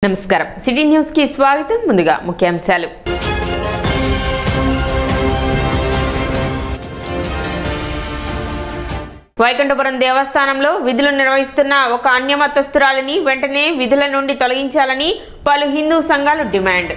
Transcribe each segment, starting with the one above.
నమస్కారం city news కి స్వాగతం ముందుగా ముఖ్యాంశాలు వైకుంఠపురం దేవస్థానంలో విధులు నిర్వహిస్తున్న ఒక అన్యమతస్థురాలిని వెంటనే విధుల నుండి తొలగించాలని పలు హిందూ సంఘాలు డిమాండ్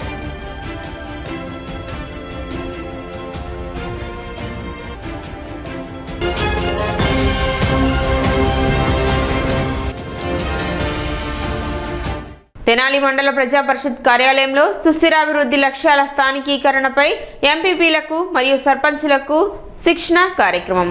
తెనాలి మండల ప్రజా పరిషత్ కార్యాలయంలో సుస్థిరాభివృద్ధి లక్ష్యాల స్థానికీకరణపై ఎంపీపీలకు మరియు సర్పంచ్లకు శిక్షణ కార్యక్రమం.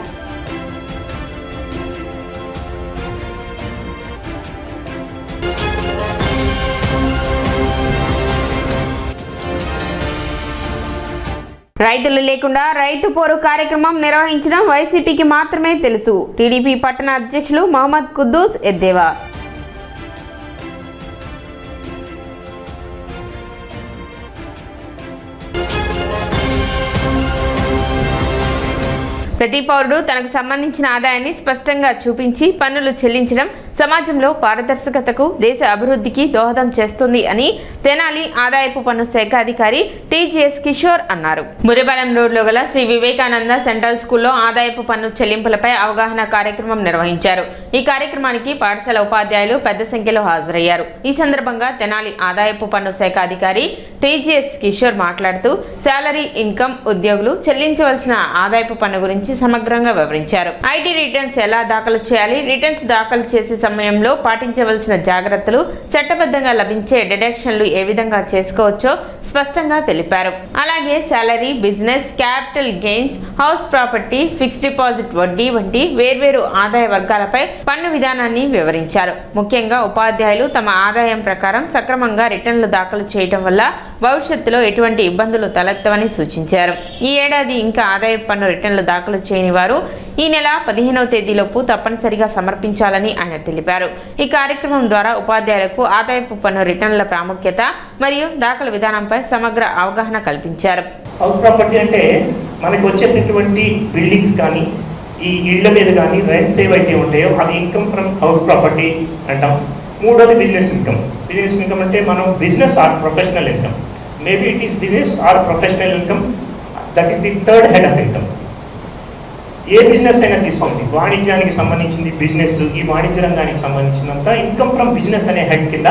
రైతులు లేకుండా రైతు పోరు కార్యక్రమం నిర్వహించడం వైసీపీకి మాత్రమే తెలుసు. టీడీపీ పట్టణ అధ్యక్షులు మహమ్మద్ కుద్దూస్ ఎద్దేవా. ప్రతి పౌరుడు తనకు సంబంధించిన ఆదాయాన్ని స్పష్టంగా చూపించి పన్నులు చెల్లించడం సమాజంలో పారదర్శకతకు దేశ అభివృద్ధికి దోహదం చేస్తుంది అని తెనాలి ఆదాయపు పన్ను శాఖ అధికారి టీజీఎస్ కిషోర్ అన్నారు. మురిపాలెం రోడ్లో గల శ్రీ వివేకానంద సెంట్రల్ స్కూల్లో ఆదాయపు పన్ను చెల్లింపులపై అవగాహన కార్యక్రమం నిర్వహించారు. ఈ కార్యక్రమానికి పాఠశాల ఉపాధ్యాయులు పెద్ద సంఖ్యలో హాజరయ్యారు. ఈ సందర్భంగా తెనాలి ఆదాయపు పన్ను శాఖ అధికారి టీజీఎస్ కిషోర్ మాట్లాడుతూ శాలరీ ఇన్కమ్ ఉద్యోగులు చెల్లించవలసిన ఆదాయపు పన్ను గురించి సమగ్రంగా వివరించారు. ఐటీ రిటర్న్స్ ఎలా దాఖలు చేయాలి, రిటర్న్స్ దాఖలు చేసే సమయంలో పాటించవలసిన జాగ్రత్తలు, చట్టబద్ధంగా లభించే డిడక్షన్లు ఏ విధంగా చేసుకోవచ్చో స్పష్టంగా తెలిపారు. అలాగే salary, business, capital gains, house property, fixed deposit వడ్డీ వంటి వేర్వేరు ఆదాయ వర్గాలపై పన్ను విధానాన్ని వివరించారు. ముఖ్యంగా ఉపాధ్యాయులు తమ ఆదాయం ప్రకారం సక్రమంగా రిటర్న్లు దాఖలు చేయడం వల్ల భవిష్యత్తులో ఎటువంటి ఇబ్బందులు తలెత్తవని సూచించారు. ఈ ఏడాది ఇంకా ఆదాయ పన్ను రిటర్న్లు దాఖలు చేయని వారు ఈ నెల 15వ తేదీలోపు తప్పనిసరిగా సమర్పించాలని ఆయన తెలిపారు. ఈ కార్యక్రమం ద్వారా ఉపాధ్యాయులకు ఆదాయపు పన్ను రిటర్న్ల ప్రాముఖ్యత మరియు దాఖలు విధానంపై సమగ్ర అవగాహన కల్పించారు. హౌస్ ప్రాపర్టీ అంటే మనకు వచ్చేటటువంటి బిల్డింగ్స్ కానీ ఈ ఇళ్ల మీద కానీ రెంట్స్ ఏవైతే ఉంటాయో అది ఇన్కమ్ ఫ్రమ్ హౌస్ ప్రాపర్టీ అంటాం. మూడోది బిజినెస్ ఇన్కమ్. బిజినెస్ ఇన్కమ్ అంటే మనం business are professional income. Maybe it is business are professional income, that is the third head of income. A business అయినా తీసుకోండి, వాణిజ్యానికి సంబంధించింది బిజినెస్, ఈ వాణిజ్య రంగానికి సంబంధించినంత ఇన్కమ్ ఫ్రమ్ బిజినెస్ అనే హెడ్ కింద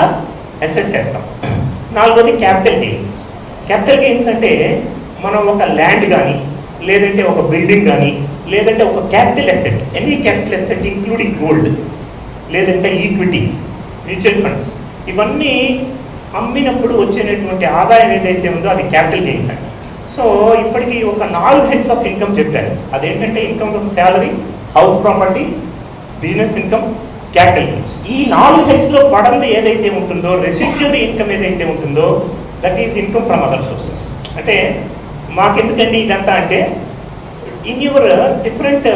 అసెస్ చేస్తాం. నాలుగోది క్యాపిటల్ గెయిన్స్. క్యాపిటల్ గెయిన్స్ అంటే మనం ఒక ల్యాండ్ కానీ లేదంటే ఒక బిల్డింగ్ కానీ లేదంటే ఒక capital asset, any capital asset including gold లేదంటే ఈక్విటీస్, మ్యూచువల్ ఫండ్స్, ఇవన్నీ అమ్మినప్పుడు వచ్చేటటువంటి ఆదాయం ఏదైతే ఉందో అది క్యాపిటల్ గెయిన్స్ అండి. సో ఇప్పటికీ ఒక 4 హెడ్స్ ఆఫ్ ఇన్కమ్ చెప్పారు. అదేంటంటే income from salary, house property, business income, capital gains. ఈ 4 హెడ్స్లో పడంది ఏదైతే ఉంటుందో, రెసిడ్యూరీ ఇన్కమ్ ఏదైతే ఉంటుందో, that is income from other sources. అంటే మాకెందుకండి ఇదంతా అంటే in your different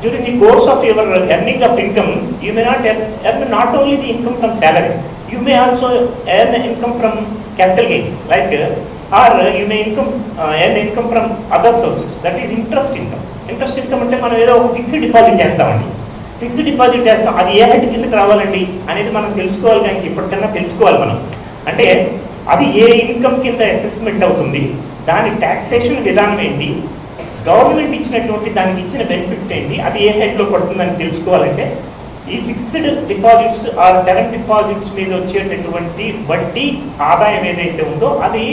during the course of your earning of income you may not earn not only the income from salary, you may also earn income from capital gains like or you may earn income from other sources, that is interest income. Interest income అంటే మనం ఏదో ఒక fixed deposit చేస్తామండి. Fixed deposit చేస్తాం, అది ఏ head కిందకి రావాలండి అనేది మనం తెలుసుకోవాలి. కానీ ఇప్పటికన్నా తెలుసుకోవాలి మనం. అంటే అది ఏ ఇన్కమ్ కింద అసెస్మెంట్ అవుతుంది, దాని ట్యాక్సేషన్ విధానం ఏంటి, గవర్నమెంట్ ఇచ్చినటువంటి దానికి ఇచ్చిన బెనిఫిట్స్ ఏంటి, అది ఏ హెడ్లో పడుతుందని తెలుసుకోవాలంటే ఈ fixed deposits are term deposits మీద వచ్చేటటువంటి వడ్డీ ఆదాయం ఏదైతే ఉందో అది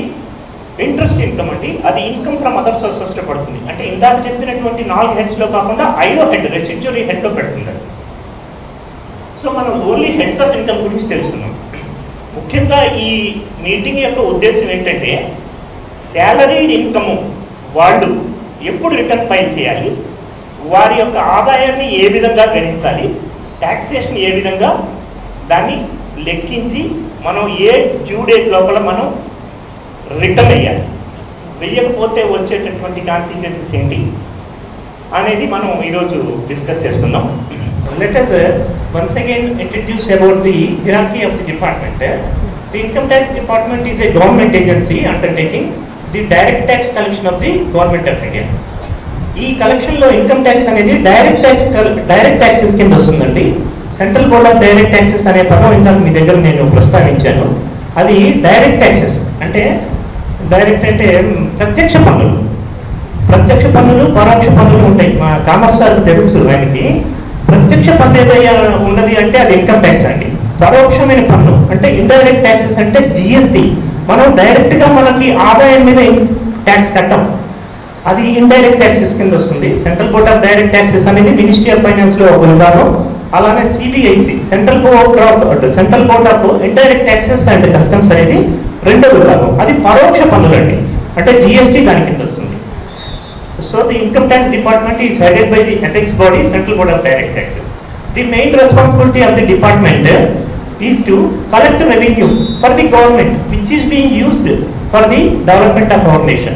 ఇంట్రెస్ట్ ఇన్కమ్ అండి. అది ఇన్కమ్ ఫ్రమ్ అదర్ సోర్సెస్లో పడుతుంది. అంటే ఇందాక చెప్పినటువంటి 4 హెడ్స్లో కాకుండా 5వ హెడ్ రెసిడ్యూరీ హెడ్లో పెడుతుంది. సో మనం ఓన్లీ హెడ్స్ ఆఫ్ ఇన్కమ్ గురించి తెలుసుకున్నాం. ముఖ్యంగా ఈ మీటింగ్ యొక్క ఉద్దేశం ఏంటంటే శాలరీడ్ ఇన్కమ్ వాళ్ళు ఎప్పుడు రిటర్న్ ఫైల్ చేయాలి, వారి యొక్క ఆదాయాన్ని ఏ విధంగా గణించాలి, ట్యాక్సేషన్ ఏ విధంగా దాన్ని లెక్కించి మనం ఏ డ్యూ డేట్ లోపల మనం రిటర్న్ వేయాలి, వేయకపోతే వచ్చేటటువంటి కాన్సిక్వెన్సెస్ ఏంటి అనేది మనం ఈరోజు డిస్కస్ చేసుకుందాం. Let us once again introduce about the hierarchy of the department. The income tax department is a government agency undertaking the direct tax collection of the government of India. ఈ కలెక్షన్లో income tax అనేది direct taxes కింద వస్తుందండి. Central board of direct taxes అనే పదం ఇందాక మీ దగ్గర నేను ప్రస్తావించాను. అది డైరెక్ట్ ట్యాక్సెస్ అంటే డైరెక్ట్ అంటే ప్రత్యక్ష పన్నులు. ప్రత్యక్ష పన్నులు, పరోక్ష పన్నులు ఉంటాయి. మా కామర్స్ సార్ తెలుసు ఆయనకి. ప్రత్యక్ష పన్ను ఏదైనా ఉన్నది అంటే అది ఇన్కమ్ ట్యాక్స్ అండి. పరోక్షమైన పన్ను అంటే ఇండైరెక్ట్ ట్యాక్సెస్ అంటే జిఎస్టీ. మనం డైరెక్ట్గా మనకి ఆదాయం మీద ట్యాక్స్ కట్టాం, అది ఇండైరెక్ట్ ట్యాక్సెస్ కింద వస్తుంది. Central board of direct taxes అనేది మినిస్ట్రీ ఆఫ్ ఫైనాన్స్లో ఒక విభాగం. అలానే CBIC central board of indirect taxes and customs అనేది రెండో విభాగం. అది పరోక్ష పన్నులు అండి, అంటే జిఎస్టీ దాని కింద వస్తుంది. So the income tax department is headed by the ethics body, Central Board of Direct Taxes. The main responsibility of the department is to collect revenue for the government, which is being used for the development of our nation.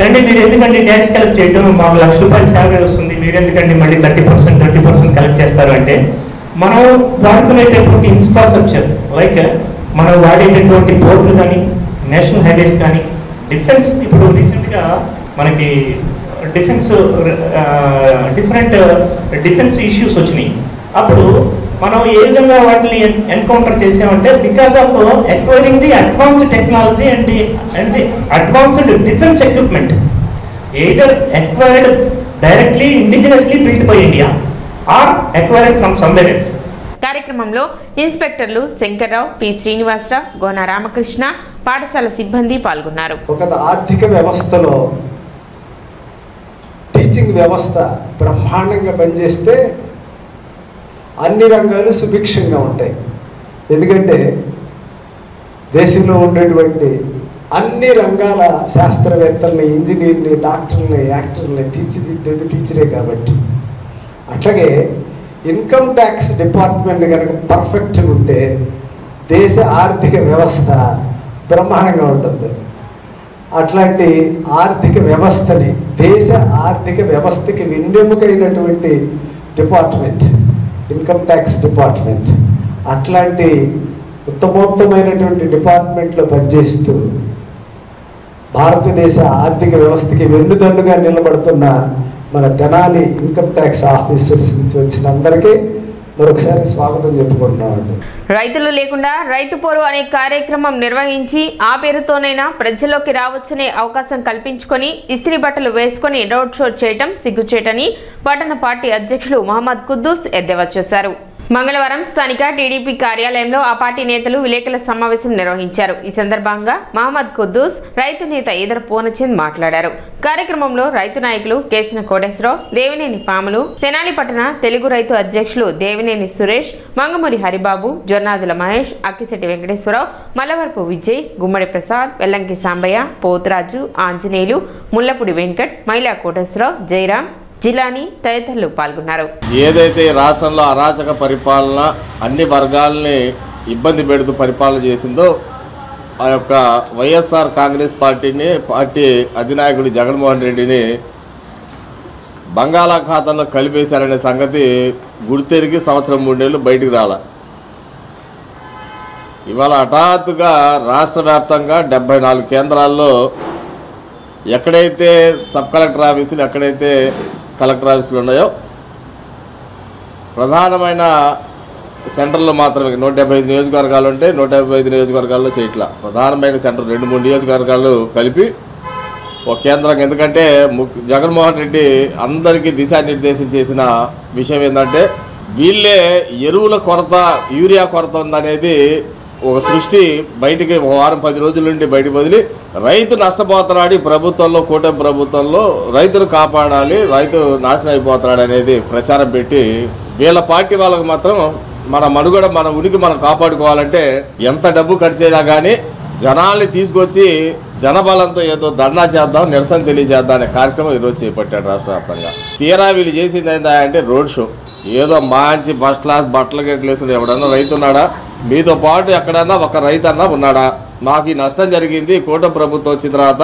అంటే మీరు ఎందుకంటే tax collect చేయడం, మాకు ₹1,00,000 salary వస్తుంది, మీరు ఎందుకంటే మళ్ళీ 30% collect చేస్తారు అంటే, మనం వాడుకునేటటువంటి ఇన్ఫ్రాస్ట్రక్చర్ లైక్ మనం వాడేటటువంటి పోర్టులు కానీ, నేషనల్ హైవేస్ కానీ, డిఫెన్స్, ఇప్పుడు రీసెంట్గా మనకి డిఫెన్స్ డిఫెన్స్ ఇష్యూస్ వచ్చినాయి. అప్పుడు మనం ఏ విధంగా వాటిని ఎన్కౌంటర్ చేసామంటే because of acquiring the advanced technology and the advanced defence equipment, either acquired directly indigenously built by India or acquired from somewhere else. కార్యక్రమంలో ఇన్స్పెక్టర్లు శంకర్రావు, పి శ్రీనివాసరావు, గోన రామకృష్ణ, పాఠశాల సిబ్బంది పాల్గొన్నారు. ఒక ఆర్థిక వ్యవస్థలో టీచింగ్ వ్యవస్థ బ్రహ్మాండంగా పనిచేస్తే అన్ని రంగాలు సుభిక్షంగా ఉంటాయి. ఎందుకంటే దేశంలో ఉండేటువంటి అన్ని రంగాల శాస్త్రవేత్తల్ని, ఇంజనీర్ని, డాక్టర్ని, యాక్టర్ని తీర్చిదిద్దేది టీచరే కాబట్టి. అట్లాగే ఇన్కమ్ ట్యాక్స్ డిపార్ట్మెంట్ కనుక పర్ఫెక్ట్గా ఉంటే దేశ ఆర్థిక వ్యవస్థ బ్రహ్మాండంగా ఉంటుంది. అట్లాంటి ఆర్థిక వ్యవస్థని, దేశ ఆర్థిక వ్యవస్థకి వెన్నెముకైనటువంటి డిపార్ట్మెంట్ ఇన్కమ్ ట్యాక్స్ డిపార్ట్మెంట్. అట్లాంటి ఉత్తమోత్తమైనటువంటి డిపార్ట్మెంట్లో పనిచేస్తూ భారతదేశ ఆర్థిక వ్యవస్థకి వెన్నుదన్నుగా నిలబడుతున్న మన తెనాలి ఇన్కమ్ ట్యాక్స్ ఆఫీసర్స్ నుంచి వచ్చిన అందరికీ మరొకసారి స్వాగతం చెప్పుకుంటున్నామండి. రైతులు లేకుండా రైతు పోరు అనే కార్యక్రమం నిర్వహించి ఆ పేరుతోనైనా ప్రజల్లోకి రావచ్చనే అవకాశం కల్పించుకొని ఇస్త్రీ బట్టలు వేసుకొని రోడ్ షో చేయడం సిగ్గుచేటని పట్టణ పార్టీ అధ్యక్షులు మహమ్మద్ కుద్దూస్ ఎద్దేవా చేశారు. మంగళవారం స్థానిక టీడీపీ కార్యాలయంలో ఆ పార్టీ నేతలు విలేకరుల సమావేశం నిర్వహించారు. ఈ సందర్భంగా మహమ్మద్ కుద్దూస్, రైతు నేత ఈదర పూర్ణచంద్ మాట్లాడారు. కార్యక్రమంలో రైతు నాయకులు కేసిన కోటేశ్వరరావు, దేవినేని పాములు, తెనాలి పట్టణ తెలుగు రైతు అధ్యక్షులు దేవినేని సురేష్, మంగమూరి హరిబాబు, జొన్నాదుల మహేష్, అక్కిశెట్టి వెంకటేశ్వరరావు, మల్లవరపు విజయ్, గుమ్మడి ప్రసాద్, వెల్లంకి సాంబయ్య, పోతురాజు, ఆంజనేయులు, ముల్లపూడి వెంకట్, మైలా కోటేశ్వరరావు, జయరాం, జిలానీ తదితరులు పాల్గొన్నారు. ఏదైతే రాష్ట్రంలో అరాచక పరిపాలన, అన్ని వర్గాలని ఇబ్బంది పెడుతూ పరిపాలన చేసిందో ఆ యొక్క వైఎస్ఆర్ కాంగ్రెస్ పార్టీ అధినాయకుడు జగన్మోహన్ రెడ్డిని బంగాళాఖాతంలో కలిపేశారనే సంగతి గుర్తెరిగి 3 నెలలు బయటికి రాల. ఇవాళ హఠాత్తుగా రాష్ట్ర వ్యాప్తంగా 74 కేంద్రాల్లో ఎక్కడైతే సబ్ కలెక్టర్ ఆఫీసులు, ఎక్కడైతే కలెక్టర్ ఆఫీసులు ఉన్నాయో ప్రధానమైన సెంటర్లో మాత్రమే 175 నియోజకవర్గాలు ఉంటే 175 నియోజకవర్గాల్లో చేయట్లా. ప్రధానమైన సెంటర్ 2-3 నియోజకవర్గాలు కలిపి ఒక కేంద్రం. ఎందుకంటే జగన్మోహన్ రెడ్డి అందరికీ దిశానిర్దేశం చేసిన విషయం ఏంటంటే వీళ్ళే ఎరువుల కొరత, యూరియా కొరత ఉందనేది ఒక సృష్టి బయటికి 10 రోజుల నుండి బయటకు వదిలి రైతు నష్టపోతున్నాడు, ప్రభుత్వంలో కూటమి ప్రభుత్వంలో రైతును కాపాడాలి, రైతు నాశనం అయిపోతున్నాడు అనేది ప్రచారం పెట్టి వీళ్ళ పార్టీ వాళ్ళకు మాత్రం మన మనుగడ, మన ఉనికి మనం కాపాడుకోవాలంటే ఎంత డబ్బు ఖర్చు అయినా కానీ జనాల్ని తీసుకొచ్చి జనబలంతో ఏదో ధర్నా చేద్దాం, నిరసన తెలియజేద్దాం అనే కార్యక్రమం ఈరోజు చేపట్టాడు రాష్ట్ర వ్యాప్తంగా. తీరా వీళ్ళు చేసింది ఏంటంటే రోడ్ షో. ఏదో మంచి ఫస్ట్ క్లాస్ బట్టలు గట్లేసుకుని ఎవడన్నా రైతు ఉన్నాడా? మీతో పాటు ఎక్కడన్నా ఒక రైతు అన్నా ఉన్నాడా? నాకు ఈ నష్టం జరిగింది, కూటమి ప్రభుత్వం వచ్చిన తర్వాత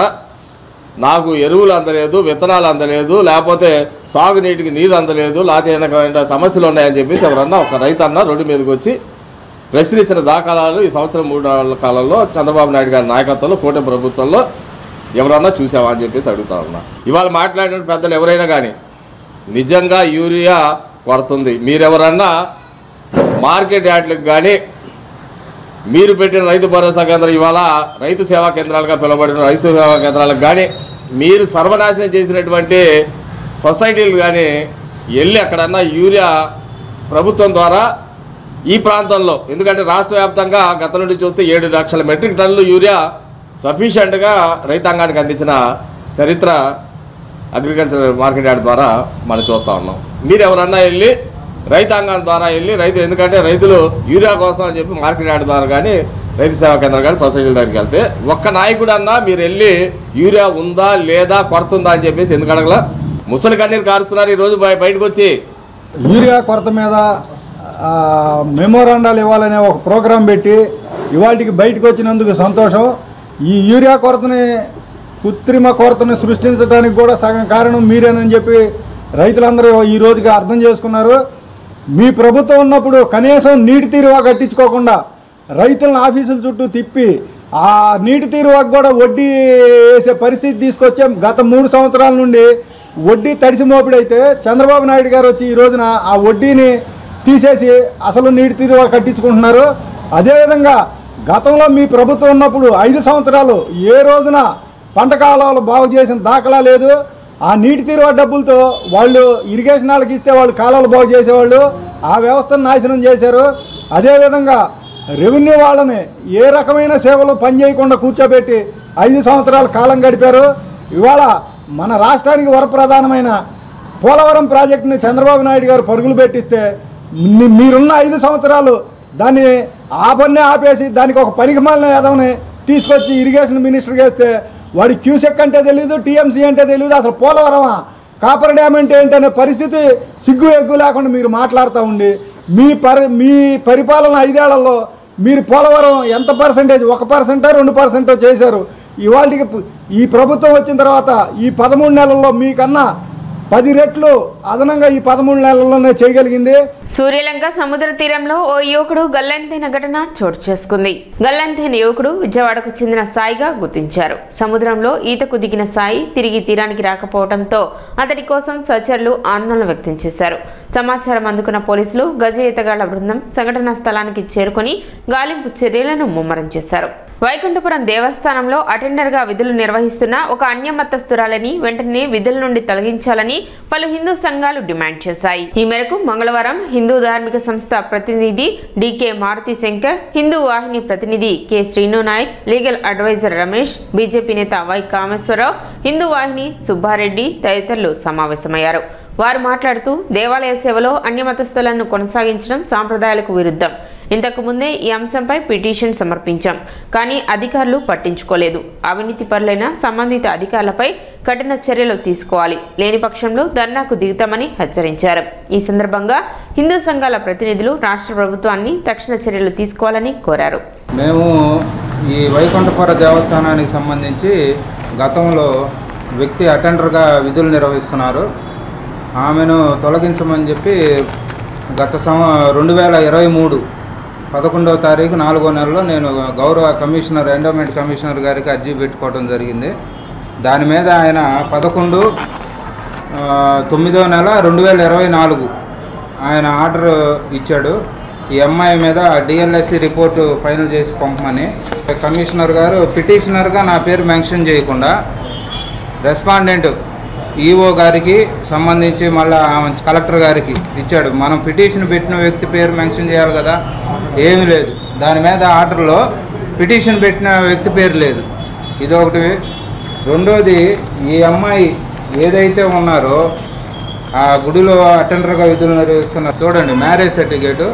నాకు ఎరువులు అందలేదు, విత్తనాలు అందలేదు, లేకపోతే సాగునీటికి నీరు అందలేదు, లేకపోతే సమస్యలు ఉన్నాయని చెప్పేసి ఎవరన్నా ఒక రైతు అన్నా రోడ్డు మీదకి వచ్చి ప్రశ్నించిన దాఖలాలు ఈ సంవత్సరం 3 నెలల కాలంలో చంద్రబాబు నాయుడు గారి నాయకత్వంలో కూటమి ప్రభుత్వంలో ఎవరన్నా చూసావా అని చెప్పేసి అడుగుతా ఉన్నా. ఇవాళ మాట్లాడిన పెద్దలు ఎవరైనా కానీ నిజంగా యూరియా కొడుతుంది, మీరెవరన్నా మార్కెట్ యార్డ్లకు కానీ మీరు పెట్టిన రైతు భరోసా కేంద్రం ఇవాళ రైతు సేవా కేంద్రాలుగా పిలువబడిన రైతు సేవా కేంద్రాలకు కానీ మీరు సర్వనాశనం చేసినటువంటి సొసైటీలు కానీ వెళ్ళి అక్కడన్నా యూరియా ప్రభుత్వం ద్వారా ఈ ప్రాంతంలో, ఎందుకంటే రాష్ట్ర వ్యాప్తంగా గత నుండి చూస్తే 7 లక్షల మెట్రిక్ టన్నులు యూరియా సఫిషియెంట్గా రైతాంగానికి అందించిన చరిత్ర అగ్రికల్చర్ మార్కెట్ యార్డ్ ద్వారా మనం చూస్తూ ఉన్నాం. మీరు ఎవరన్నా వెళ్ళి రైతాంగం ద్వారా వెళ్ళి ఎందుకంటే రైతులు యూరియా కోసం అని చెప్పి మార్కెట్ యార్డ్ ద్వారా కానీ రైతు సేవా కేంద్రం కానీ సొసైటీల దగ్గరికి వెళ్తే ఒక్క నాయకుడు అన్నా మీరు వెళ్ళి యూరియా ఉందా లేదా కొరత ఉందా అని చెప్పేసి ఎందుకు అడగలా? ముసలి కన్నీరు కారుస్తున్నారు ఈరోజు బయటకు వచ్చి. యూరియా కొరత మీద మెమోరాండాలు ఇవ్వాలనే ఒక ప్రోగ్రాం పెట్టి ఇవాటికి బయటకు వచ్చినందుకు సంతోషం. ఈ యూరియా కొరతని కృత్రిమ కొరతను సృష్టించడానికి కూడా సగం కారణం మీరేనని చెప్పి రైతులందరూ ఈ రోజుకి అర్థం చేసుకున్నారు. మీ ప్రభుత్వం ఉన్నప్పుడు కనీసం నీటి తీరువా కట్టించుకోకుండా రైతులను ఆఫీసుల చుట్టూ తిప్పి ఆ నీటి తీరువాకు కూడా వడ్డీ వేసే పరిస్థితి తీసుకొచ్చే గత 3 సంవత్సరాల నుండి వడ్డీ తడిసి మోపిడైతే చంద్రబాబు నాయుడు గారు వచ్చి ఈ రోజున ఆ వడ్డీని తీసేసి అసలు నీటి తీరువా కట్టించుకుంటున్నారు. అదేవిధంగా గతంలో మీ ప్రభుత్వం ఉన్నప్పుడు 5 సంవత్సరాలు ఏ రోజున పంట కాలాలు బాగు చేసిన దాఖలా లేదు. ఆ నీటి తీరువా డబ్బులతో వాళ్ళు ఇరిగేషన్ వాళ్ళకి ఇస్తే వాళ్ళు కాలాలు బాగు చేసేవాళ్ళు, ఆ వ్యవస్థను నాశనం చేశారు. అదేవిధంగా రెవెన్యూ వాళ్ళని ఏ రకమైన సేవలు పనిచేయకుండా కూర్చోబెట్టి 5 సంవత్సరాల కాలం గడిపారు. ఇవాళ మన రాష్ట్రానికి వరప్రధానమైన పోలవరం ప్రాజెక్టుని చంద్రబాబు నాయుడు గారు పరుగులు పెట్టిస్తే మీరున్న 5 సంవత్సరాలు దాన్ని ఆ పన్నే ఆపేసి దానికి ఒక పనికిమాలిన యాదవని తీసుకొచ్చి ఇరిగేషన్ మినిస్టర్గా వేస్తే వాడి క్యూసెక్ అంటే తెలియదు, టీఎంసీ అంటే తెలియదు, అసలు పోలవరమా కాపర్ డ్యామ్ అంటే ఏంటనే పరిస్థితి సిగ్గు ఎగ్గు లేకుండా మీరు మాట్లాడుతూ ఉండి మీ పరిపాలన 5 ఏళ్లలో మీరు పోలవరం ఎంత పర్సెంటేజ్ 1%, 2% చేశారు. ఇవాళకి ఈ ప్రభుత్వం వచ్చిన తర్వాత ఈ 13 నెలల్లో మీకన్నా 10 రెట్లు అదనంగా ఈ 13 నెలల్లోనే చేయగలిగింది. సూర్యలంక సముద్ర తీరంలో ఓ యువకుడు గల్లంతైన ఘటన చోటు చేసుకుంది. గల్లంతైన యువకుడు విజయవాడకు చెందిన సాయిగా గుర్తించారు. సముద్రంలో ఈతకు దిగిన సాయి తిరిగి తీరానికి రాకపోవడంతో అతడి కోసం సహచరులు ఆందోళన వ్యక్తం చేశారు. సమాచారం అందుకున్న పోలీసులు గజ ఈతగాళ్ల బృందం సంఘటనా స్థలానికి చేరుకుని గాలింపు చర్యలను ముమ్మరం చేశారు. వైకుంఠపురం దేవస్థానంలో అటెండర్గా విధులు నిర్వహిస్తున్న ఒక అన్యమతస్థురాలని వెంటనే విధుల నుండి తొలగించాలని పలు హిందూ సంఘాలు డిమాండ్ చేశాయి. ఈ మేరకు మంగళవారం హిందూ ధార్మిక సంస్థ ప్రతినిధి డికే మారుతి శంకర్, హిందూ వాహిని ప్రతినిధి K Srinu Naik, legal adviser Ramesh, BJP నేత వై కామేశ్వరరావు, హిందూ వాహిని సుబ్బారెడ్డి తదితరులు సమావేశమయ్యారు. వారు మాట్లాడుతూ దేవాలయ సేవలో అన్యమతస్థులను కొనసాగించడం సాంప్రదాయాలకు విరుద్ధం. ఇంతకు ముందే ఈ అంశంపై పిటిషన్ సమర్పించాం, కానీ అధికారులు పట్టించుకోలేదు. అవినీతి పరులైన సంబంధిత అధికారులపై కఠిన చర్యలు తీసుకోవాలి, లేని పక్షంలో ధర్నాకు దిగుతామని హెచ్చరించారు. ఈ సందర్భంగా హిందూ సంఘాల ప్రతినిధులు రాష్ట్ర ప్రభుత్వాన్ని తక్షణ చర్యలు తీసుకోవాలని కోరారు. మేము ఈ వైకుంఠపుర దేవస్థానానికి సంబంధించి గతంలో వ్యక్తి అటెండర్గా విధులు నిర్వహిస్తున్నారు. ఆమెను తొలగించమని చెప్పి గత 2023 11వ తారీఖు 4వ నెలలో నేను గౌరవ కమిషనర్ ఎండోమెంట్ కమిషనర్ గారికి అర్జీ పెట్టుకోవడం జరిగింది. దాని మీద ఆయన 11/9 నెల 2024 ఆయన ఆర్డర్ ఇచ్చాడు. ఈ అమ్మాయి మీద డిఎల్ఎస్సి రిపోర్టు ఫైనల్ చేసి పంపమని. కమిషనర్ గారు పిటిషనర్గా నా పేరు మెన్షన్ చేయకుండా రెస్పాండెంట్ ఈఓ గారికి సంబంధించి మళ్ళీ కలెక్టర్ గారికి ఇచ్చాడు. మనం పిటిషన్ పెట్టిన వ్యక్తి పేరు మెన్షన్ చేయాలి కదా, ఏమీ లేదు. దాని మీద ఆర్డర్లో పిటిషన్ పెట్టిన వ్యక్తి పేరు లేదు. ఇదొకటి. రెండోది, ఈ అమ్మాయి ఏదైతే ఉన్నారో ఆ గుడిలో అటెండర్గా విధులు నిర్వహిస్తున్నారు చూడండి, మ్యారేజ్ సర్టిఫికేటు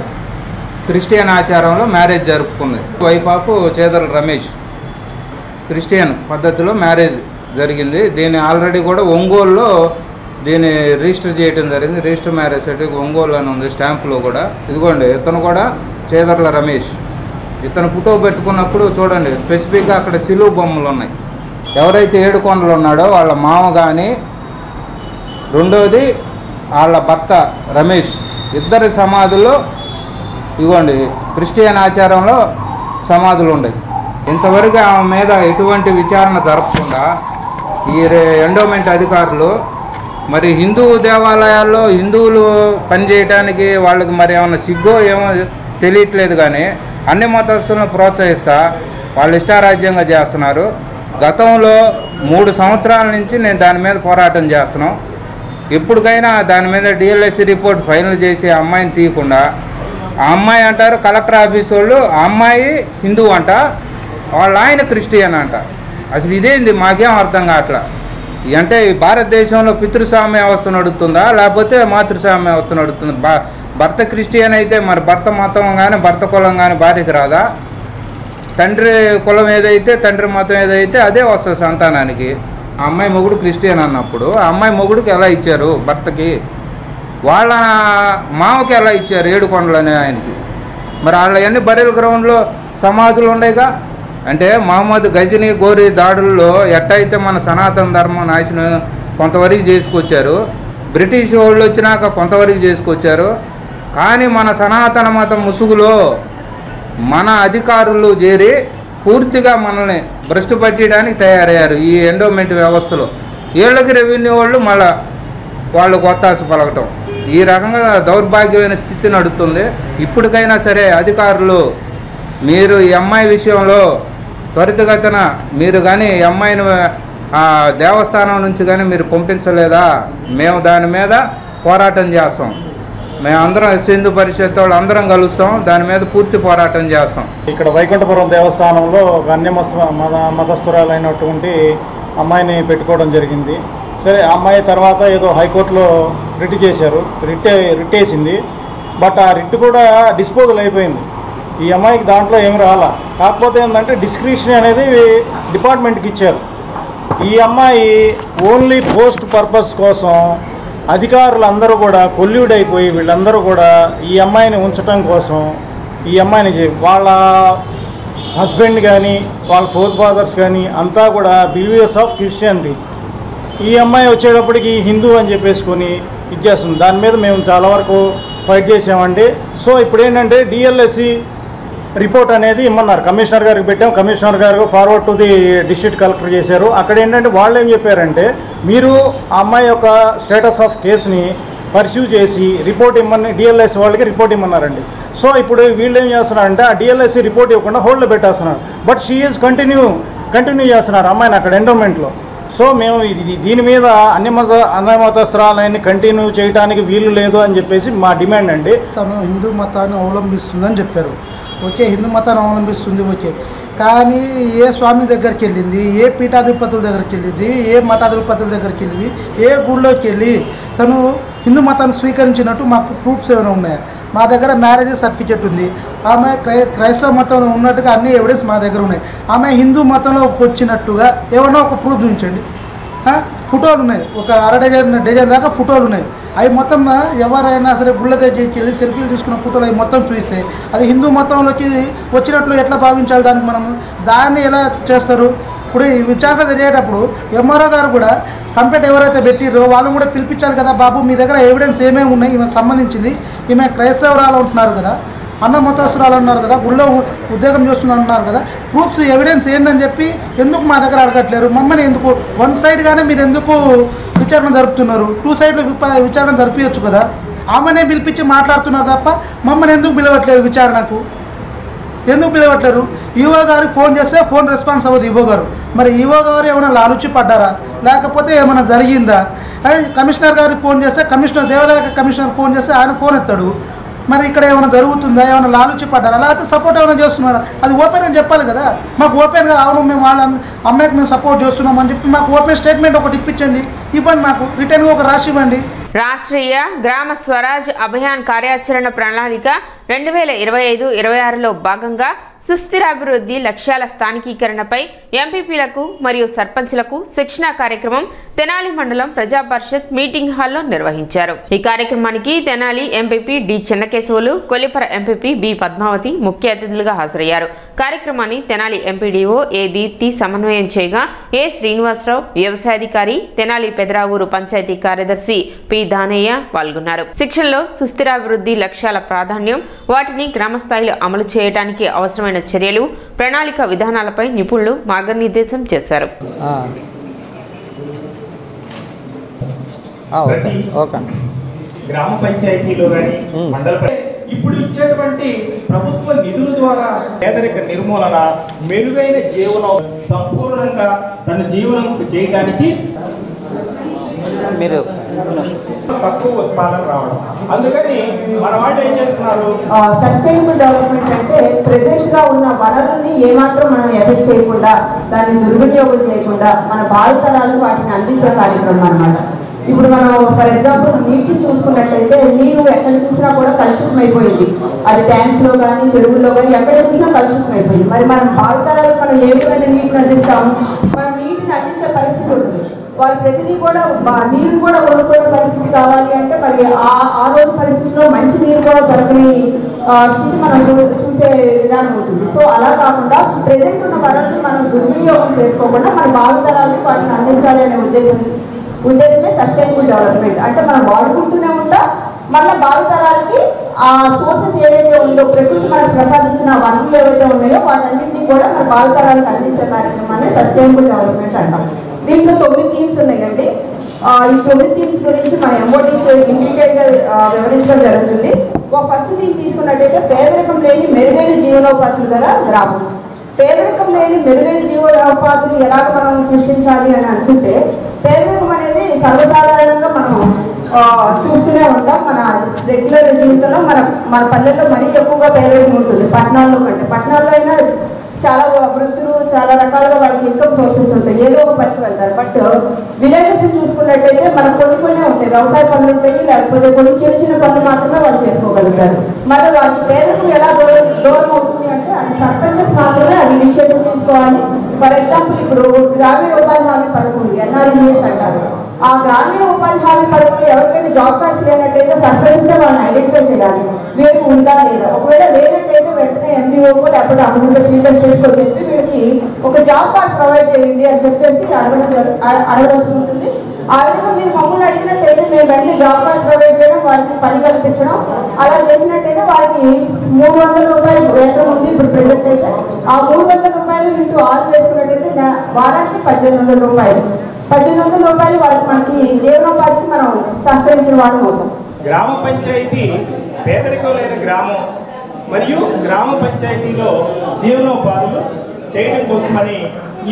క్రిస్టియన్ ఆచారంలో మ్యారేజ్ జరుపుకుంది. Wife of Chedala Ramesh Christian పద్ధతిలో మ్యారేజ్ జరిగింది. దీన్ని ఆల్రెడీ కూడా ఒంగోలులో దీన్ని రిజిస్టర్ చేయడం జరిగింది. రిజిస్టర్ మ్యారేజ్ సర్టిఫికేట్ ఒంగోలు అని ఉంది స్టాంపులో కూడా. ఇదిగోండి, ఇతను కూడా చేదర్ల రమేష్. ఇతను ఫోటో పెట్టుకున్నప్పుడు చూడండి స్పెసిఫిక్గా అక్కడ సిలువ బొమ్మలు ఉన్నాయి. ఎవరైతే ఏడుకొండలు ఉన్నాడో వాళ్ళ మామ కానీ, రెండోది వాళ్ళ భర్త రమేష్, ఇద్దరి సమాధుల్లో ఇవ్వండి క్రిస్టియన్ ఆచారంలో సమాధులు ఉన్నాయి. ఇంతవరకు ఆమె మీద ఎటువంటి విచారణ జరపకుండా ఈ ఎండోమెంట్ అధికారులు మరి హిందూ దేవాలయాల్లో హిందువులు పనిచేయడానికి వాళ్ళకి మరి ఏమన్నా సిగ్గో ఏమో తెలియట్లేదు. కానీ అన్ని మతస్థులను ప్రోత్సహిస్తా వాళ్ళు ఇష్టారాజ్యంగా చేస్తున్నారు. గతంలో 3 సంవత్సరాల నుంచి నేను దాని మీద పోరాటం చేస్తున్నాం. ఎప్పటికైనా దాని మీద డిఎల్ఎస్సి రిపోర్ట్ ఫైనల్ చేసి ఆ అమ్మాయిని తీయకుండా, ఆ అమ్మాయి అంటారు కలెక్టర్ ఆఫీస్ వాళ్ళు ఆ అమ్మాయి హిందువు అంట, వాళ్ళ ఆయన క్రిస్టియన్ అంట. అసలు ఇదేంది మాకేం అర్థం కావట్లా. అంటే భారతదేశంలో పితృస్వామ్య వ్యవస్థ నడుస్తుందా లేకపోతే మాతృస్వామ్య వ్యవస్థ నడుతుందా? భర్త క్రిస్టియన్ అయితే మరి భర్త మతం కానీ భర్త కులం కానీ భార్యకి రాదా? తండ్రి కులం ఏదైతే తండ్రి మతం ఏదైతే అదే వస్తుంది సంతానానికి. ఆ అమ్మాయి మొగుడు క్రిస్టియన్ అన్నప్పుడు ఆ అమ్మాయి మొగుడికి ఎలా ఇచ్చారు భర్తకి? వాళ్ళ మామకి ఎలా ఇచ్చారు ఏడుకొండలు అనే ఆయనకి? మరి వాళ్ళ అన్ని బరీల గ్రౌండ్లో సమాధులు ఉన్నాయిగా. అంటే మహమ్మద్ గజనీ గోరీ దాడుల్లో ఎట్టయితే మన సనాతన ధర్మం నాశనం కొంతవరకు చేసుకొచ్చారు, బ్రిటిష్ వాళ్ళు వచ్చినాక కొంతవరకు చేసుకొచ్చారు. కానీ మన సనాతన మతం ముసుగులో మన అధికారులు చేరి పూర్తిగా మనల్ని భ్రష్టు పట్టడానికి తయారయ్యారు ఈ ఎండోమెంట్ వ్యవస్థలో. వీళ్ళకి రెవెన్యూ వాళ్ళు మళ్ళా వాళ్ళకు ఒత్తాసు పలకటం, ఈ రకంగా దౌర్భాగ్యమైన స్థితి నడుస్తుంది. ఇప్పటికైనా సరే అధికారులు మీరు ఈ అమ్మాయి విషయంలో త్వరితగతిన మీరు కానీ ఈ అమ్మాయిని దేవస్థానం నుంచి కానీ మీరు పంపించలేదా, మేము దాని మీద పోరాటం చేస్తాం. మేమందరం హిందూ పరిషత్ వాళ్ళు అందరం కలుస్తాం, దాని మీద పూర్తి పోరాటం చేస్తాం. ఇక్కడ వైకుంఠపురం దేవస్థానంలో ఒక అన్య మతస్థురాలైనటువంటి అమ్మాయిని పెట్టుకోవడం జరిగింది. సరే, అమ్మాయి తర్వాత ఏదో హైకోర్టులో రిట్ చేశారు, రిట్ వేసింది. బట్ ఆ రిట్ కూడా డిస్పోజల్ అయిపోయింది. ఈ అమ్మాయికి దాంట్లో ఏమి రాలా. కాకపోతే ఏంటంటే డిస్క్రిప్షన్ అనేది డిపార్ట్మెంట్కి ఇచ్చారు. ఈ అమ్మాయి ఓన్లీ పోస్ట్ పర్పస్ కోసం అధికారులు అందరూ కూడా కొల్యూడ్ అయిపోయి వీళ్ళందరూ కూడా ఈ అమ్మాయిని ఉంచడం కోసం ఈ అమ్మాయిని వాళ్ళ హస్బెండ్ కానీ వాళ్ళ ఫోర్ ఫాదర్స్ కానీ అంతా కూడా బిలీవర్స్ ఆఫ్ క్రిస్టియానిటీ. ఈ అమ్మాయి వచ్చేటప్పటికి హిందూ అని చెప్పేసుకొని ఇచ్చేస్తుంది. దాని మీద మేము చాలా వరకు ఫైట్ చేసామండి. సో ఇప్పుడు ఏంటంటే డిఎల్ఎస్సి రిపోర్ట్ అనేది ఇమ్మన్నారు, కమిషనర్ గారికి పెట్టాం. కమిషనర్ గారు forward to the district collector చేశారు. అక్కడ ఏంటంటే వాళ్ళు ఏం చెప్పారంటే మీరు ఆ అమ్మాయి యొక్క స్టేటస్ ఆఫ్ కేసుని పర్స్యూ చేసి రిపోర్ట్ ఇమ్మని డిఎల్ఎస్సి వాళ్ళకి రిపోర్ట్ ఇమ్మన్నారండి. సో ఇప్పుడు వీళ్ళు ఏం చేస్తున్నారంటే ఆ డిఎల్ఎస్సి రిపోర్ట్ ఇవ్వకుండా హోల్డ్లో పెట్టేస్తున్నారు. బట్ షీ ఈజ్ కంటిన్యూ చేస్తున్నారు అమ్మాయిని అక్కడ ఎండోమెంట్లో. సో మేము దీని మీద అన్య మతస్థురాలని కంటిన్యూ చేయడానికి వీలు లేదు అని చెప్పేసి మా డిమాండ్ అండి. తను హిందూ మతాన్ని అవలంబిస్తుందని చెప్పారు. ఓకే, హిందూ మతాన్ని అవలంబిస్తుంది, ఓకే. కానీ ఏ స్వామి దగ్గరికి వెళ్ళింది, ఏ పీఠాధిపతుల దగ్గరికి వెళ్ళింది, ఏ మఠాధిపతుల దగ్గరికి వెళ్ళింది, ఏ గుళ్ళోకి వెళ్ళి తను హిందూ మతాన్ని స్వీకరించినట్టు మాకు ప్రూఫ్స్ ఏమైనా ఉన్నాయా? మా దగ్గర మ్యారేజ్ సర్టిఫికేట్ ఉంది. ఆమె క్రైస్తవ మతంలో ఉన్నట్టుగా అన్ని ఎవిడెన్స్ మా దగ్గర ఉన్నాయి. ఆమె హిందూ మతంలోకి వచ్చినట్టుగా ఏమన్నా ఒక ప్రూఫ్ చూపించండి. ఫోటోలు ఉన్నాయి, ఒక డజన్ దాకా ఫోటోలు ఉన్నాయి. అవి మొత్తం ఎవరైనా సరే గుళ్ళ దగ్గరికి వెళ్ళి సెల్ఫీలు తీసుకున్న ఫోటోలు అవి మొత్తం చూస్తే అది హిందూ మతంలోకి వచ్చినట్లు ఎట్లా భావించాలి? దాన్ని ఎలా చేస్తారు? ఇప్పుడు ఈ విచారణ జరిగేటప్పుడు ఎంఆర్ఓ గారు కూడా కంప్లైంట్ ఎవరైతే పెట్టిరో వాళ్ళని కూడా పిలిపించాలి కదా. బాబు మీ దగ్గర ఎవిడెన్స్ ఏమేమి ఉన్నాయి ఈమెకు సంబంధించింది, ఈమె క్రైస్తవురాలు ఉంటున్నారు కదా, అన్న మతస్థురాలు అన్నారు కదా, గుళ్ళో ఉద్యోగం చేస్తున్నారు అన్నారు కదా, ప్రూఫ్స్ ఎవిడెన్స్ ఏందని చెప్పి ఎందుకు మా దగ్గర అడగట్లేరు? మమ్మల్ని ఎందుకు వన్ సైడ్గానే మీరు ఎందుకు విచారణ జరుపుతున్నారు? 2 సైడ్లు విచారణ జరిపించచ్చు కదా. ఆమెనే పిలిపించి మాట్లాడుతున్నారు తప్ప మమ్మల్ని ఎందుకు పిలవట్లేరు విచారణకు? ఎందుకు పిలవట్లేరు? ఈవో గారికి ఫోన్ చేస్తే ఫోన్ రెస్పాన్స్ అవ్వదు ఈవో గారు. మరి ఈవో గారు ఏమైనా లాలుచి పడ్డారా లేకపోతే ఏమైనా జరిగిందా? కమిషనర్ గారికి ఫోన్ చేస్తే దేవాదాయ కమిషనర్ ఫోన్ చేస్తే ఆయన ఫోన్ ఎత్తాడు. మరి ఇక్కడ ఏమైనా జరుగుతుందా? ఏమైనా లాలుచి పడ్డారా లేకపోతే సపోర్ట్ ఏమైనా చేస్తున్నారా? అది ఓపెన్గా చెప్పాలి కదా. మాకు ఓపెన్గా అవును మేము వాళ్ళ అమ్మాయికి మేము సపోర్ట్ చేస్తున్నాం అని చెప్పి మాకు ఓపెన్ స్టేట్మెంట్ ఒకటి ఇప్పించండి, ఇవ్వండి, మాకు రిటర్న్గా ఒక రాసి ఇవ్వండి. రాష్ట్రీయ గ్రామ స్వరాజ్ అభియాన్ కార్యాచరణ ప్రణాళిక 2025-26లో భాగంగా సుస్థిరాభివృద్ధి లక్ష్యాల స్థానికీకరణపై ఎంపీపీలకు మరియు సర్పంచ్లకు శిక్షణా కార్యక్రమం తెనాలి మండలం ప్రజా పరిషత్ మీటింగ్ హాల్లో నిర్వహించారు. ఈ కార్యక్రమానికి Tenali MPP D Chennakesavulu, Kollipara MPP B Padmavathi ముఖ్య అతిథులుగా హాజరయ్యారు. కార్యక్రమాన్ని తెనాలి ఎంపీడీఓ ఏ దీప్తి సమన్వయం చేయగా ఏ శ్రీనివాసరావు వ్యవసాయాధికారి, తెనాలి పెదరావూరు పంచాయతీ కార్యదర్శి పి దానయ్య పాల్గొన్నారు. శిక్షణలో సుస్థిరాభివృద్ధి లక్ష్యాల ప్రాధాన్యం, వాటిని గ్రామస్థాయిలో అమలు చేయడానికి అవసరమైన చర్యలు, ప్రణాళిక విధానాలపై నిపుణులు మార్గనిర్దేశం చేశారు. ఓకే గ్రామ పంచాయతీలో కానీ మండల ఇప్పుడు ఇచ్చేటువంటి ప్రభుత్వ నిధుల ద్వారా పేదరిక నిర్మూలన, మెరుగైన జీవనం, సంపూర్ణంగా తన జీవనం చేయడానికి మీరు తక్కువ ఉత్పాదన రావడం. అందుకని మన వాళ్ళు ఏం చేస్తున్నారు, సస్టైనబుల్ డెవలప్మెంట్ అంటే ప్రెసెంట్ గా ఉన్న వనరుల్ని ఏమాత్రం మనం ఎఫెక్ట్ చేయకుండా, దాన్ని దుర్వినియోగం చేయకుండా మన భావితరాలకు వాటిని అందించే కార్యక్రమం అన్నమాట. ఇప్పుడు మనం ఫర్ ఎగ్జాంపుల్ నీటిని చూసుకున్నట్లయితే నీరు ఎక్కడ చూసినా కూడా కలుషితం అయిపోయింది. అది ట్యాంక్స్ లో కానీ చెరువుల్లో కానీ ఎక్కడ చూసినా కలుషితం అయిపోయింది. మరి మనం భావితరాలకు మనం ఏ విధంగా నీటిని అందిస్తాము? మనం నీటిని అందించే పరిస్థితి ఉంటుంది. వారు ప్రతిదీ కూడా నీరు కూడా కొనుక్కునే పరిస్థితి కావాలి అంటే మరి ఆ రోజు పరిస్థితిలో మంచి నీరు కూడా దొరకని స్థితి మనం చూసే విధానం ఉంటుంది. సో అలా కాకుండా ప్రెసెంట్ ఉన్న వనరులను మనం దుర్వినియోగం చేసుకోకుండా మన భావితరాలకు వాటిని అందించాలి అనే ఉద్దేశమే సస్టైనబుల్ డెవలప్మెంట్. అంటే మనం వాడుకుంటూనే ఉంటాం, మళ్ళీ భావితరాలకి ఆ సోర్సెస్ ఏదైతే ఉందో, ప్రకృతి మనకు ప్రసాదించిన వనరులు ఏవైతే ఉన్నాయో వాటన్నింటినీ కూడా మన భావితరాలకు అందించే కార్యక్రమాన్ని సస్టైనబుల్ డెవలప్మెంట్ అంటాం. దీంట్లో 9 థీమ్స్ ఉన్నాయండి. ఈ 9 థీమ్స్ గురించి మన ఎంఓటీస్ ఇమీడియట్ గా వివరించడం జరుగుతుంది. ఫస్ట్ థీమ్ తీసుకున్నట్టయితే పేదరికం లేని మెరుగైన జీవనోపాధులు గల గ్రామం. పేదరికం లేని మెరుగైన జీవనోపాధులు ఎలాగ మనం సృష్టించాలి అని అనుకుంటే, పేదరికం అనేది సర్వసాధారణంగా మనం చూస్తూనే ఉంటాం. మన రెగ్యులర్ జీవితంలో మన పల్లెల్లో మరీ ఎక్కువగా పేదరికం ఉంటుంది పట్టణాల్లో కంటే. పట్టణాల్లో అయినా చాలా వృత్తులు, చాలా రకాలుగా వాళ్ళకి ఇన్కమ్ సోర్సెస్ ఉంటాయి, ఏదో ఒక పనికి వెళ్తారు. బట్ విలేజెస్ చూసుకున్నట్టయితే మనకు కొన్ని ఉంటాయి, వ్యవసాయ పనులు ఉంటాయి, లేకపోతే కొన్ని చిన్న పనులు మాత్రమే వాళ్ళు చేసుకోగలుగుతారు. మరి వాళ్ళకి పేదరికం ఎలా దూరం అవుతుంది అంటే అది సర్పంచెస్ మాత్రమే అది ఇనిషియేటివ్ తీసుకోవాలి. ఫర్ ఎగ్జాంపుల్ ఇప్పుడు గ్రామీణ ఉపాధి హామీ పథకం NREGS అంటారు. ఆ గ్రామీణ ఉపాధి హామీ పథకంలో ఎవరికైనా జాబ్ కార్డ్స్ లేనట్టయితే సర్పంచెస్ వాళ్ళని ఐడెంటిఫై చేయాలి, వీరికి ఉందా లేదా. ఒకవేళ లేనట్టయితే వెంటనే MDOకో లేకపోతే అభివృద్ధి ఫీల్డ్ స్టేట్స్కో చెప్పి వీరికి ఒక జాబ్ కార్డ్ ప్రొవైడ్ చేయండి అని చెప్పేసి అడగవలసి ఉంటుంది. ఆ విధంగా మీరు మమ్మల్ని అడిగినట్టయితే మేము వెంటనే జాబ్ కార్డ్ ప్రొవైడ్ చేయడం, వారికి పని కల్పించడం, అలా చేసినట్టయితే వారికి 300 రూపాయలు వేతనం ఉంది ఇప్పుడు ప్రెజెంట్ అయితే. ఆ 300 రూపాయలు ఇంటూ 6 వేసుకున్నట్టయితే వారానికి 1800 రూపాయలు. 1800 రూపాయలు వారికి మనకి జీవనోపాధికి మనం సహకరించిన వాడు అవుతాం. గ్రామ పంచాయతీ పేదరికం లేని గ్రామం మరియు గ్రామ పంచాయతీలో జీవనోపాధులు చేయడం కోసమని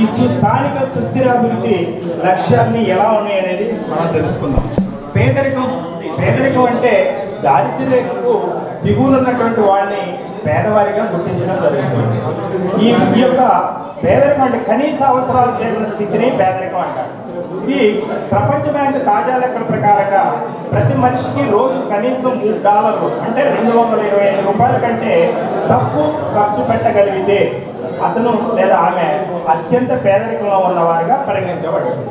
ఈ స్థానిక సుస్థిరాభివృద్ధి లక్ష్యాన్ని ఎలా ఉన్నాయనేది మనం తెలుసుకుందాం. పేదరికం అంటే దారిద్ర్య రేఖకు దిగువనున్నటువంటి వాళ్ళని పేదవారిగా గుర్తించడం జరుగుతుంది. ఈ యొక్క పేదరికం అంటే కనీస అవసరాలు తీరిన స్థితిని పేదరికం అంటారు. ఇది ప్రపంచ బ్యాంకు తాజా లెక్కల ప్రకారంగా ప్రతి మనిషికి రోజు కనీసం $3 అంటే 225 రూపాయల కంటే తక్కువ ఖర్చు పెట్టగలిగితే అతను లేదా ఆమె అత్యంత పేదరికంలో ఉన్నవారిగా పరిగణించబడింది.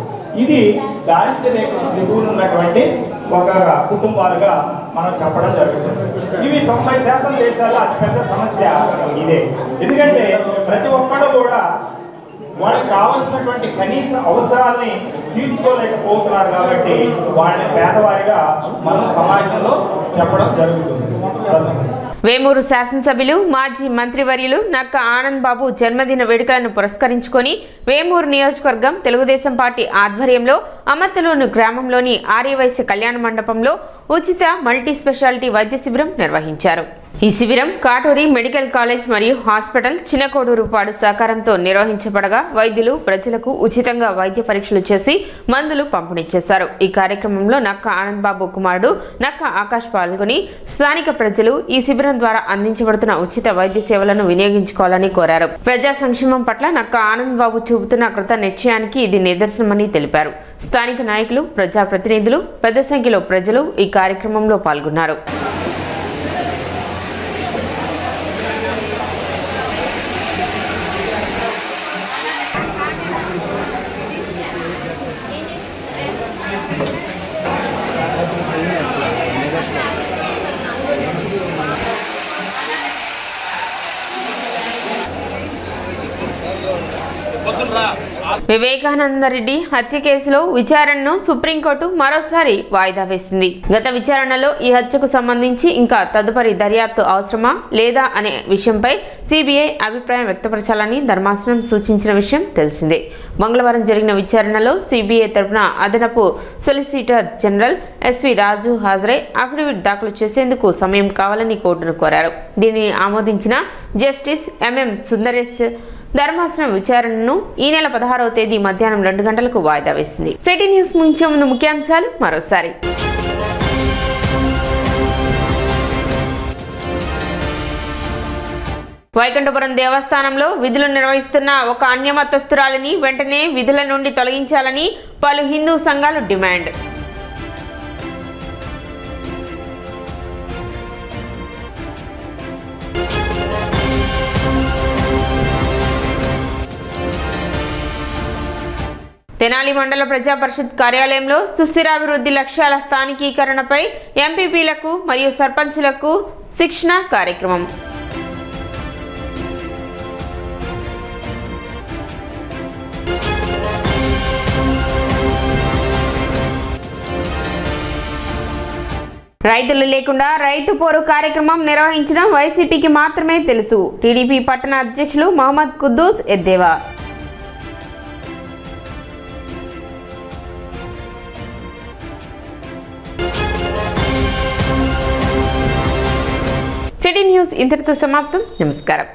ఇది దారిద్ర్య రేఖకు దిగువనున్నటువంటి ఒక కుటుంబాలుగా మనం చెప్పడం జరుగుతుంది. ఇవి 90% దేశాల్లో అతిపెద్ద సమస్య ఇదే. ఎందుకంటే ప్రతి ఒక్కరు కూడా వాళ్ళకి కావాల్సినటువంటి కనీస అవసరాలని తీర్చుకోలేకపోతున్నారు కాబట్టి వాళ్ళని పేదవారిగా మనం సమాజంలో చెప్పడం జరుగుతుంది. వేమూరు శాసనసభ్యులు మాజీ మంత్రివర్యులు నక్క ఆనంద్ బాబు జన్మదిన వేడుకలను పురస్కరించుకొని వేమూరు నియోజకవర్గం తెలుగుదేశం పార్టీ ఆధ్వర్యంలో అమర్తలోని గ్రామంలోని ఆర్యవైశ్య కళ్యాణ మండపంలో ఉచిత మల్టీ స్పెషాలిటీ వైద్య శిబిరం నిర్వహించారు. ఈ శిబిరం కాటూరి మెడికల్ కాలేజ్ మరియు హాస్పిటల్ చిన్నకోడూరుపాడు సహకారంతో నిర్వహించబడగా వైద్యులు ప్రజలకు ఉచితంగా వైద్య పరీక్షలు చేసి మందులు పంపిణీ చేశారు. ఈ కార్యక్రమంలో నక్క ఆనంద్ బాబు కుమారుడు నక్క ఆకాష్ పాల్గొని స్థానిక ప్రజలు ఈ శిబిరం ద్వారా అందించబడుతున్న ఉచిత వైద్య సేవలను వినియోగించుకోవాలని కోరారు. ప్రజా సంక్షేమం పట్ల నక్క ఆనంద్ బాబు చూపుతున్న కృత నిశ్చయానికి ఇది నిదర్శనమని తెలిపారు. స్థానిక నాయకులు, ప్రజాప్రతినిధులు, పెద్ద సంఖ్యలో ప్రజలు ఈ కార్యక్రమంలో పాల్గొన్నారు. వివేకానంద రెడ్డి హత్య కేసులో విచారణను సుప్రీంకోర్టు మరోసారి వాయిదా వేసింది. గత విచారణలో ఈ హత్యకు సంబంధించి ఇంకా తదుపరి దర్యాప్తు అవసరమా లేదా అనే విషయంపై సిబిఐ అభిప్రాయం వ్యక్తపరచాలని ధర్మాసనం సూచించిన విషయం తెలిసిందే. మంగళవారం జరిగిన విచారణలో సిబిఐ తరపున అదనపు సొలిసిటర్ జనరల్ ఎస్వి రాజు హాజరై అఫిడవిట్ దాఖలు చేసేందుకు సమయం కావాలని కోర్టును కోరారు. దీనిని ఆమోదించిన జస్టిస్ ఎంఎం సుందరేశ్ ధర్మాసనం విచారణను ఈ నెల 16వ తేదీ మధ్యాహ్నం 2 గంటలకు వాయిదా వేసింది. సిటీ న్యూస్ ముగించే ముందు ముఖ్యాంశాలు మరోసారి. వైకుంఠపురం దేవస్థానంలో విధులు నిర్వహిస్తున్న ఒక అన్యమతస్థురాలిని వెంటనే విధుల నుండి తొలగించాలని పలు హిందూ సంఘాలు డిమాండ్. తెనాలి మండల ప్రజా పరిషత్ కార్యాలయంలో సుస్థిరాభివృద్ధి లక్ష్యాల స్థానికీకరణపై ఎంపీపీలకు మరియు సర్పంచులకు శిక్షణ కార్యక్రమం. రైతులు లేకుండా రైతు పోరు కార్యక్రమం నిర్వహించడం వైసీపీకి మాత్రమే తెలుసు. టీడీపీ పట్టణ అధ్యక్షులు మహమ్మద్ కుద్దూస్ ఎద్దేవా. సిటీ న్యూస్ ఇంతటితో సమాప్తం. నమస్కారం.